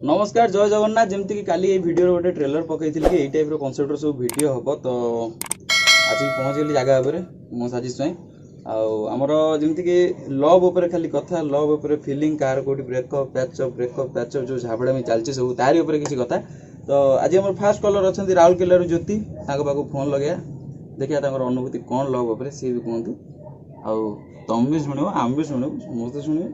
नमस्कार जय जगन्नाथ जमती कि काली वीडियो गोटे ट्रेलर पकई कि यही टाइप कनसेप्ट सब वीडियो हम तो आज पहुँचली जगह पर मो साजिश आमर जमती कि लव उपर खाली कथा लव उपर फिलिंग कार कौटी ब्रेकअप पैचअप जो झाबड़ा में चलती सब तारी उपर किसी कथा तो आज आम फास्ट कलर अच्छा राउरकेला ज्योति पाक फोन लगे देखिए अनुभूति कौन लव उपर सी भी कहतु आम भी शुण आम भी शुणु समस्त शुणे।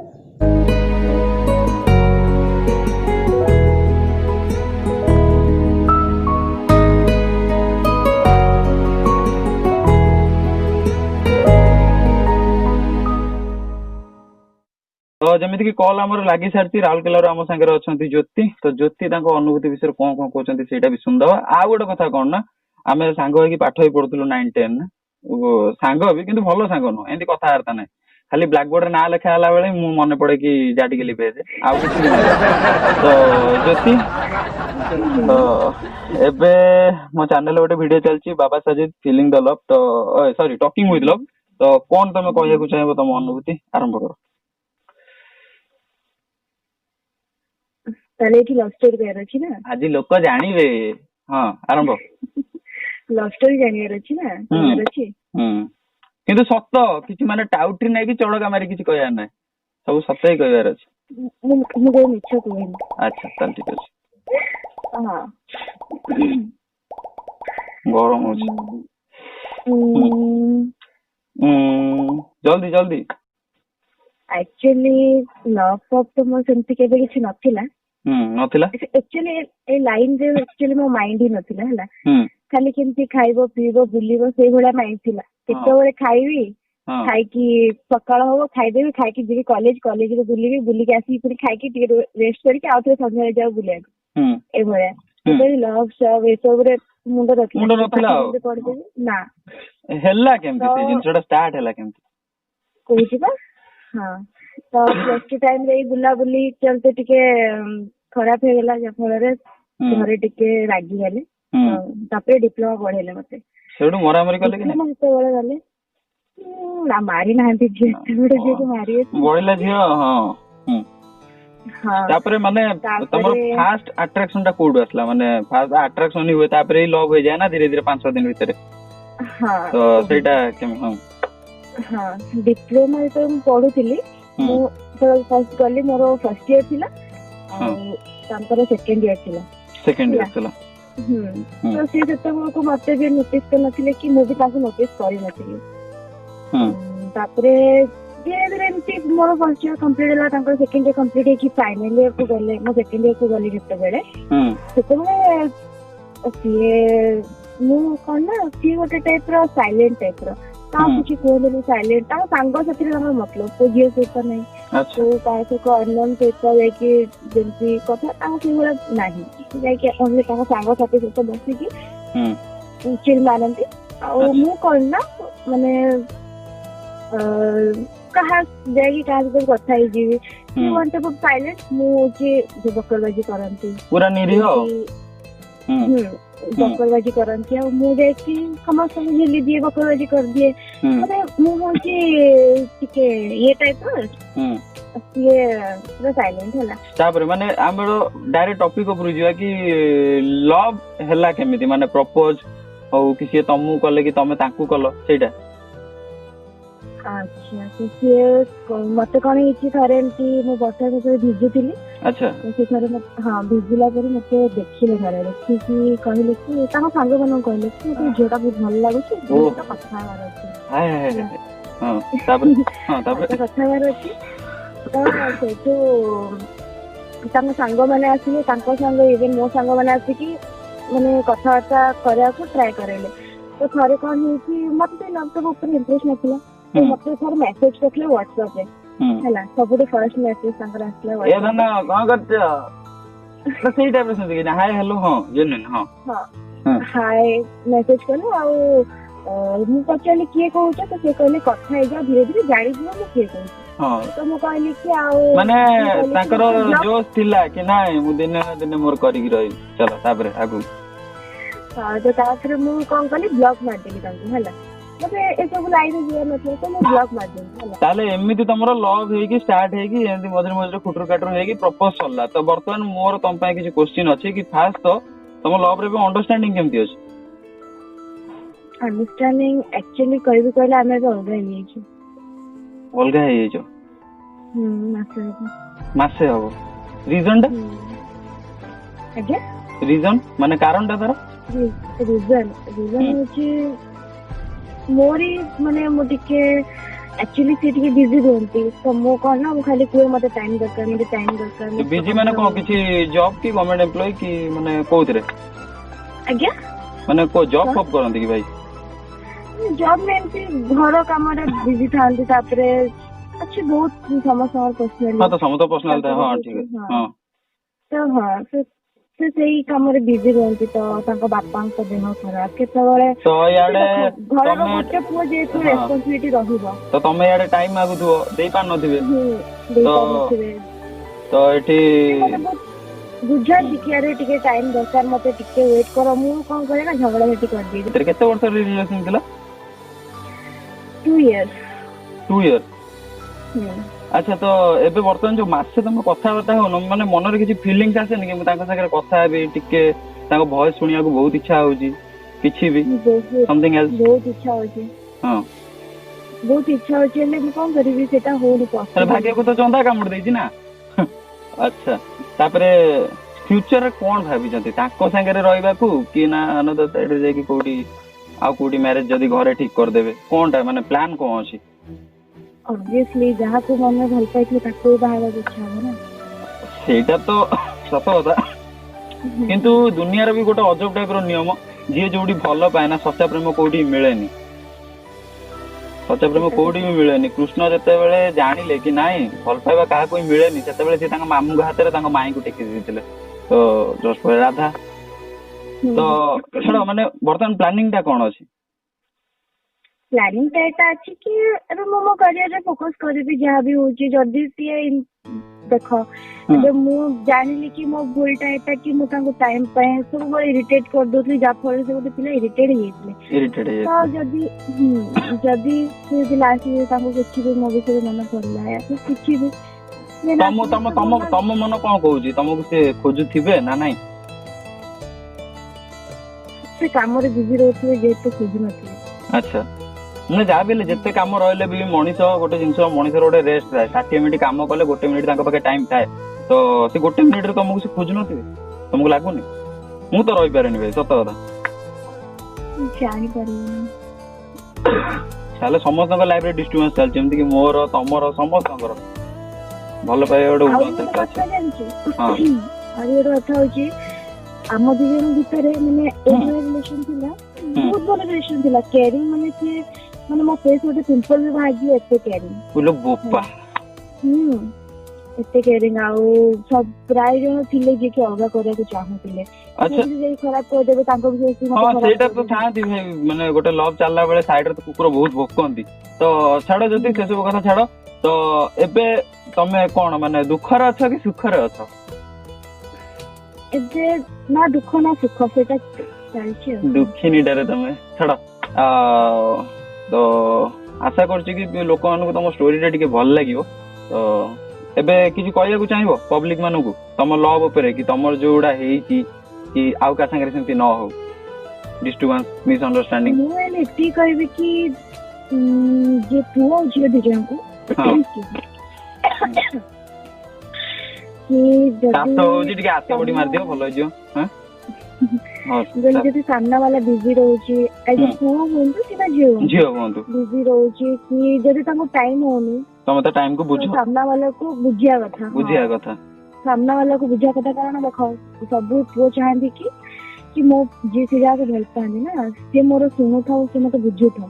तो जमीती कि कल आम लगी सारी राउरकेला आम सागर अच्छा ज्योति तो ज्योति अनुभूति विषय कौन कौन कहते हैं भी सुनदे आ गोटे कथा कौन ना आम सांग हो पाठ भी पढ़ुलु 9-10 सांग भी कि भल सांग नुह एमती कथबार्ता ना खाली ब्लाक बोर्ड ना लेखा बेले मु मन पड़े कि जाटिकली पेज आ तो ज्योति तो एबे मो चैनल गोटे वीडियो चलची बाबा साजिद फीलिंग द लव तो सॉरी टॉकिंग विथ लव तो कौन तुम कहू चाहिए तुम अनुभूति आरंभ कर। लव स्टोरी कहर अछि ना आज लोक जानिबे हां आरंभ लव स्टोरी जानियर अछि ना कहर अछि किंतु सत्य किछि माने टाउटरी नै कि चड़का मारी किछि कहयार नै सब सत्य ही कहयार अछि मु गो मिछ कहन। अच्छा चल ठीक अछि हां गरम होछि जल्दी जल्दी एक्चुअली लव ऑफ तो मो सेंती केबे किछि नथिला नथिला एक्चुअली ए लाइन रे एक्चुअली मो माइंड ही नथिला हला खाली केमती खाइबो पीबो बुलिबो सेई भला माइंड थिला केते बेले खाइबी खाई की सकाळ हो खाई देबी खाई की जीवी कॉलेज रे बुलिबी बुली के आसी फिर खाई की रेस्ट करके आ थे संध्या जाऊ बुलिया ए भया तो लव सब ए सब रे मुंड नथिला ना हेला केमती से जिंसडा स्टार्ट हेला केमती कोइछि बा हां तो प्लस टू टाइम रे बुला बुली चलते टिके खराब हो गेला जे फल रे घरे टिके रागी गेले तापरे डिप्लोमा पढेले मते सेडू मरामरी कले कि ना मते बळे गले ना मारी नाहंती जे बड़े जे को मारी बळिला झियो हां हां तापरे माने तमरो फास्ट अट्रैक्शन टा कोड असला माने फास्ट अट्रैक्शन ही हुए तापरे लव हो जाए ना धीरे धीरे 5-6 दिन भीतर हां तो सेटा केम हां हां डिप्लोमा तो पढुतिली मो फर्स्ट गली मोर फर्स्ट ईयर थिला तांकर सेकंड ईयर थिला तो से जते को मते भी नोटिस कर नथिले कि मु भी ताको नोटिस करि नथिली तापरे धीरे धीरे एमती मोर फर्स्ट ईयर कंप्लीट होला तांकर सेकंड ईयर कंप्लीट है कि फाइनल ईयर को गले मो सेकंड ईयर को गली जते बेले सीए मु कोन ना सी गोटे टाइप रो साइलेंट टाइप रो किसी कहले साइलेंट सांग साथी मतलब तो झील सहित नहीं तो को अननोन सहित जाकि जमी कथा से ना जाकि सांग साथी सहित बसिकी चिल मारती मु कौन ना माने कहा जाकि क्या कथा ही साइलेंट मुझे बकरबाजी करती पूरा निरीह बकरबाजी करती मुझे समस्त झेली दिए बकरबाजी कर दिए मुझे ये टाइप पूरा साइलेंट है तापर माने हमरो डायरेक्ट टॉपिक ऊपर जिवा कि लव हैला केमिति माने प्रपोज हो किसी तमु कले कि तमे ताकू कलो सेटा अच्छा तो से मते कोन इछि थरेंती मो बसा से भिजुतिली अच्छा से थरे हां भिजुला पर मते देखिले घरे देखि कि कहले कि ताको संग बन कहले कि तू जेटा बहुत भल लागु छी बहुत कथा मार अछि हाय हां तापर कथा मार अछि तो से तो ताको संग माने आसी ताको संग इवन मो संग माने आसी कि माने कथावार्ता करिया को ट्राई करेले तो थरे कोन हि कि मते लव तो ऊपर इंटरेस्ट नथिला तो मते थर मैसेज करले व्हाट्सएप रे हैला सबुटे फर्स्ट मैसेज संकर आसला ए धन्ना कोन करछ तो सही टाइप से कि हाय हेलो हां जेन्युइन हां हां हाय मैसेज करलो आ मु पचली के कहउछ तो से कहले कथा हे जा धीरे धीरे जानि दियो मु के कहउछ हां तो मु कहली कि आ माने ताकर जोश थिला कि नाही मु दिन दिन मोर करी कि रही चलो तापर आगु हां तो तापर मु कोन कहली ब्लॉक मार देली तांको हैला मते ए सब लाइन जे नथियो तो मैं ब्लॉक मार देम ताले एमिति तमरो लव हेकी स्टार्ट हेकी एंती मझरे मझरे खुटुर काटुर हेकी प्रपोज सरला तो वर्तमान मोर तम पय किछि क्वेश्चन अछि कि फास्ट तो तम लव रे अंडरस्टैंडिंग केमति अछि अंडरस्टैंडिंग एक्चुअली कहबी कहले हमें तो अलगा हे जो मासे हो रीजन टा आगे रीजन माने कारण टा तार रीजन होची मोरी माने मो टिके एक्चुअली से टिके बिजी रहंती तो मो कोन ना मो खाली कोई मते टाइम दरकार बिजी माने को किछि जॉब की गवर्नमेंट एम्प्लॉय की माने कोथरे आगे माने को जॉब कब करंती की भाई जॉब में एमती घर काम रे बिजी थांती तापरे अच्छी बहुत समस्या और पर्सनल हां तो समतो पर्सनल था हां ठीक है हां तो हां से सेही काम रे बिजी रहंती तो तांको बापा को देह खराब केतबेले तो याडे घर रो गोटे पुओ जे तो रेस्पोंसिबिलिटी रहिबो तो तमे याडे टाइम आगुथो देई पान नथिबे तो एठी बुझा दिखियारे टिके टाइम दरकार मते टिके वेट करो मु कोन करे ना झगड़ा हेटी कर दी तेरे केते वर्ष रिलेशन थिला 2 इयर्स 2 इयर अच्छा तो एबे वर्तमान जो मासे तम कथा बता हो माने मन रे किछि फीलिंग्स आसे नि कि म तांका संगे कथा हेबे टिके तांको वॉइस सुनिया को बहुत इच्छा होजी किछि भी समथिंग एल्स बहुत इच्छा होजी हां बहुत इच्छा होजी ले म कोन करबी सेटा होनी पॉसिबल भाग्य को तो चंदा कामुड़ देछि ना अच्छा तापरे फ्यूचर रे कोन भाबी जंती ताको संगे रे रहइबा को कि ना अनदर साइड रे कि कोडी आ कोडी मैरिज जदी घरे ठीक कर देबे कोनटा माने प्लान कोन अछि ऑब्वियसली जहाँ को मन में भल पाइथि ताको बाहर इच्छा हो ना सेटा तो सत कथा किंतु दुनिया रे भी गोटे अजब टाइप रो नियम जे जोडी भलो पाए ना सच्चा प्रेम कोडी मिलेनी सच्चा प्रेम कोडी भी मिलेनी कृष्ण जते बेले जानिले कि नाही भल पाइबा काहा कोई मिलेनी सेते बेले से तांगा मामू के हाथ रे तांगा माई को टेकी दिथिले तो जस्ट पर राधा तो छडा माने वर्तमान प्लानिंग ता कोन अछि प्लानिंग एटा अछि कि एबे मो करियर रे फोकस करबी जहाँ भी होची जदी से देखो जब मु जानिली कि मो भूलटा एटा कि मु तांको टाइम पाए सब बड़ इरिटेट कर दोथली जा फल से गोटे पिला इरिटेट हेइतले तो जदी से लास्ट में तांको किछि भी मो विषय मन पड़ला है तो किछि भी तम मन कोन कहूची तमको से खोजुथिबे ना नाही से काम रे बिजी रहथि जे तो खोजु नथि अच्छा मैं जा भी जिते काम रहिले भी मनीष गोटे जिनस मनीष गोटे रेस्ट थाए 60 मिनिट काम कले 1 मिनिट तांको पाखे टाइम थाए तो से 1 मिनिट रे तुमको से खोज नथिबे तुमको लागुनी मु तो रहि पारेनी भाई सत कथा जानि पारिनी साले समस्त को लाइफ रे डिस्टर्बेंस चल जेमति कि मोर तमर समस्त को भलो पाए ओडो उन्नत अछि हां अरे ओडो कथा होची आम दिजन भितरे माने एक रिलेशन थिला बहुत बड़ रिलेशन थिला केयरिंग माने से माने मो फेस ओटे पिंपल भी भागी एते केयरिंग बोलो बोपा एते केयरिंग आउ सब प्राय जन थिले जे कि अलगा करे को चाहूतिले अच्छा जे खराब कर देबे तांको भी से हां सेटा तो थांती भाई माने गोटे लव चलला बेले साइड रे तो कुकुर बहुत भोकंती तो छाड़ो जति से सब कथा छाड़ो तो एबे तमे कोन माने दुख रे अछ कि सुख रे अछ एबे ना दुख ना सुख सेटा चलछि दुखिनी डरे तमे छाड़ो तो आशा करछि कि लोक मानको तम स्टोरी रे टिके भल लागियो तो एबे किछि कहया को चाहिबो पब्लिक मानको तम लव ऊपर कि तमर जोडा हेइछि कि आउ का संगे सेंति न हो डिस्टर्बेंस मिसअंडरस्टैंडिंग मु एटी कहबी कि जे पुओ जे दिजन को कि जदी तो जे टिके आसे बडी मार दियो भलो जियो हां जदी सामना वाला बिजी रहउची एज पुओ होंतु कि ना जियो होंतु बिजी रहउची कि जदी ताको टाइम होनी तमे तो टाइम को बुझो सामना वाला को बुझिया कथा सामना वाला को बुझिया कथा कारण देखो सब पुओ चाहंदी कि मो जे से जाके भल पानी ना से मोर सुनो था से मते बुझो था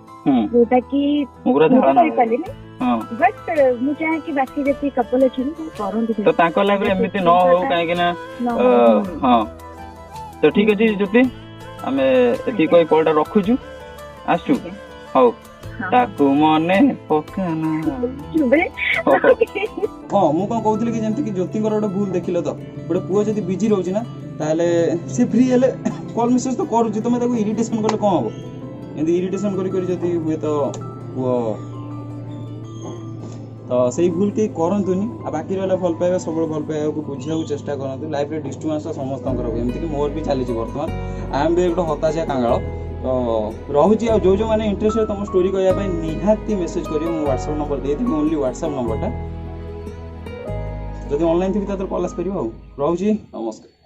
जोटा कि मुगरा धारणा करि पाली ना बट मु चाहे कि बाकी जति कपल अछि करंती तो ताको लाइफ रे एमिति न हो काहे कि ना हां तो ठीक अछि ज्योति हमें एति कोई कॉलटा रखुछु आसु हो ताकू मने पकाना जुबे हां मु कोन कहउतली कि जेंति कि ज्योति गोटे भूल देखिलो तो गोटे पुओ जदी बिजी रहउची ना ताले से फ्री हेले कॉल मेसेज तो करूची तमे ताको इरिटेशन करले कोन हो एमती इरिटेशन करी जदि हुए तो पुओ तो सही भूल के करंतुनी आ बाकी रहला भल पाइबा सब भल पाइबा को बुझिया को चेष्टा करंतु लाइफ रे डिस्टर्बेंस समस्त एमती कि मोर भी चली वर्तमान आई एम भी एक हताशा कांगाल तो रोचे आ जो मैंने इंटरेस्ट है तुम स्टोरी कहवाई निहाती मेसेज करियो मो व्हाट्सएप नंबर देती ओनली व्हाट्सएप नंबरटा जदि ऑनलाइन थी तो कॉल आस करियो रोचे नमस्कार।